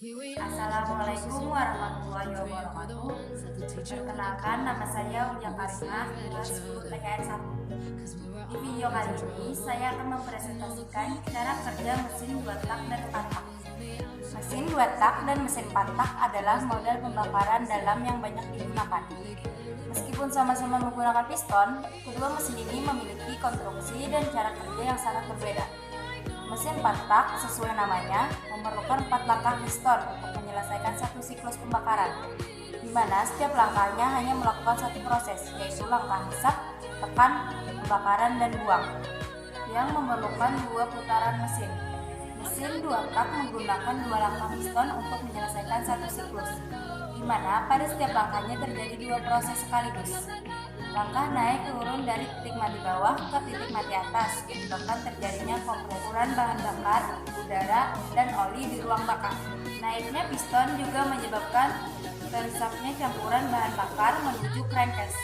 Assalamualaikum warahmatullahi wabarakatuh. Perkenalkan, nama saya Uya Karimah, kelas 10 PKN 1. Di video kali ini saya akan mempresentasikan cara kerja mesin 2 tak dan 4 tak. Mesin 2 tak dan mesin 4 tak adalah model pembakaran dalam yang banyak digunakan. Meskipun sama-sama menggunakan piston, kedua mesin ini memiliki konstruksi dan cara kerja yang sangat berbeda. Mesin 4 tak sesuai namanya memerlukan 4 langkah piston untuk menyelesaikan satu siklus pembakaran, di mana setiap langkahnya hanya melakukan satu proses, yaitu langkah hisap, tekan, pembakaran, dan buang, yang memerlukan 2 putaran mesin. Mesin 2 tak menggunakan 2 langkah piston untuk menyelesaikan satu siklus, di mana pada setiap langkahnya terjadi 2 proses sekaligus. Langkah naik turun dari titik mati bawah ke titik mati atas menyebabkan terjadinya kompresuran bahan bakar, udara, dan oli di ruang bakar. Naiknya piston juga menyebabkan teresapnya campuran bahan bakar menuju crankcase.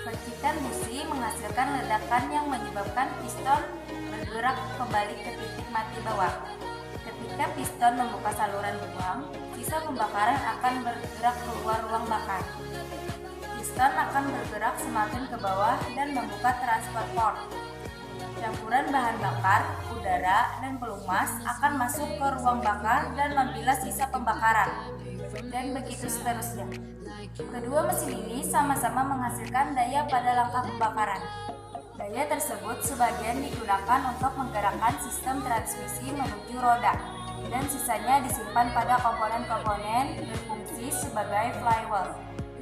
Percikan busi menghasilkan ledakan yang menyebabkan piston bergerak kembali ke titik mati bawah. Ketika piston membuka saluran buang, sisa pembakaran akan bergerak keluar ruang bakar. Piston akan bergerak semakin ke bawah dan membuka transfer port. Campuran bahan bakar, udara, dan pelumas akan masuk ke ruang bakar dan membilas sisa pembakaran, dan begitu seterusnya. Kedua mesin ini sama-sama menghasilkan daya pada langkah pembakaran. Daya tersebut sebagian digunakan untuk menggerakkan sistem transmisi menuju roda, dan sisanya disimpan pada komponen-komponen berfungsi sebagai flywheel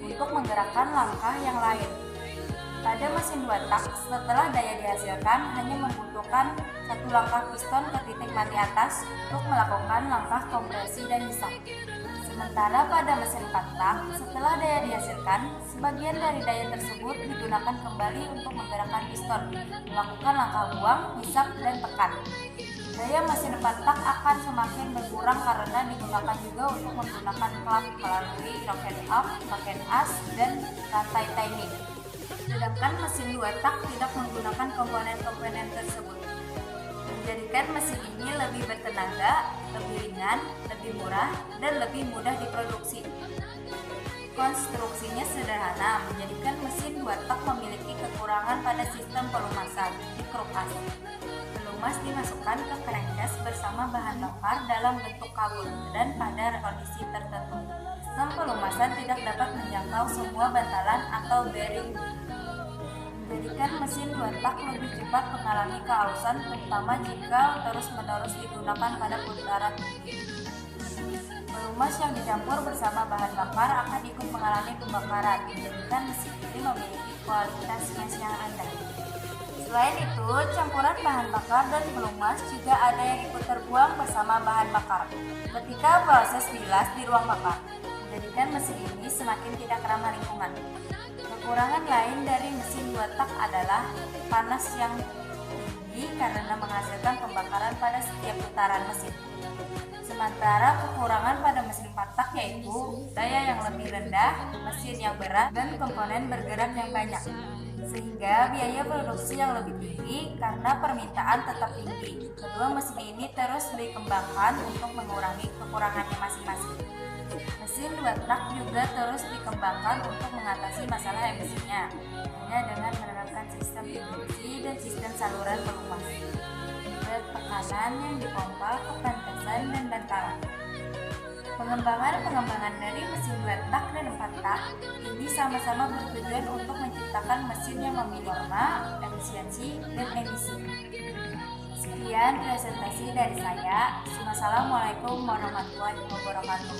untuk menggerakkan langkah yang lain. Pada mesin 2 tak, setelah daya dihasilkan hanya membutuhkan satu langkah piston ke titik mati atas untuk melakukan langkah kompresi dan hisap. Sementara pada mesin 4 tak, setelah daya dihasilkan, sebagian dari daya tersebut digunakan kembali untuk menggerakkan piston, melakukan langkah buang, hisap, dan tekan. Daya mesin 4 tak akan semakin berkurang karena digunakan juga untuk menggunakan klap melalui rocket up, rocket as, dan rantai timing. Sedangkan mesin 2 tak tidak menggunakan komponen-komponen tersebut, menjadikan mesin ini lebih bertenaga, lebih ringan, lebih murah, dan lebih mudah diproduksi. Konstruksinya sederhana, menjadikan mesin 2 tak memiliki kekurangan pada sistem pelumasan di kruk as. Pelumas dimasukkan ke crankcase bersama bahan bakar dalam bentuk kabel, dan pada kondisi tertentu, sistem pelumasan tidak dapat menjangkau semua bantalan atau bearing, menjadikan mesin 2 tak lebih cepat mengalami kehalusan, terutama jika terus-menerus digunakan pada putaran tinggi. Pelumas yang dicampur bersama bahan bakar akan ikut mengalami pembakaran, menjadikan mesin ini memiliki kualitas mesh yang rendah. Selain itu, campuran bahan bakar dan pelumas juga ada yang ikut terbuang bersama bahan bakar ketika proses bilas di ruang bakar, menjadikan mesin ini semakin tidak ramah lingkungan. Kekurangan lain dari mesin 2 tak adalah panas yang tinggi karena menghasilkan pembakaran pada setiap putaran mesin. Sementara kekurangan pada mesin 4 tak yaitu daya yang lebih rendah, mesin yang berat, dan komponen bergerak yang banyak, sehingga biaya produksi yang lebih tinggi karena permintaan tetap tinggi. Kedua mesin ini terus dikembangkan untuk mengurangi kekurangannya masing-masing. Mesin 2 tak juga terus dikembangkan untuk mengatasi masalah emisinya, dengan menerapkan sistem induksi dan sistem saluran pelumas, tekanan yang dipompa ke pantasan dan bantalan. Pengembangan dari mesin 2 tak dan 4 tak ini sama-sama bertujuan untuk menciptakan mesin yang memiliki norma, efisiensi, dan emisi. Sekian presentasi dari saya. Wassalamualaikum warahmatullahi wabarakatuh.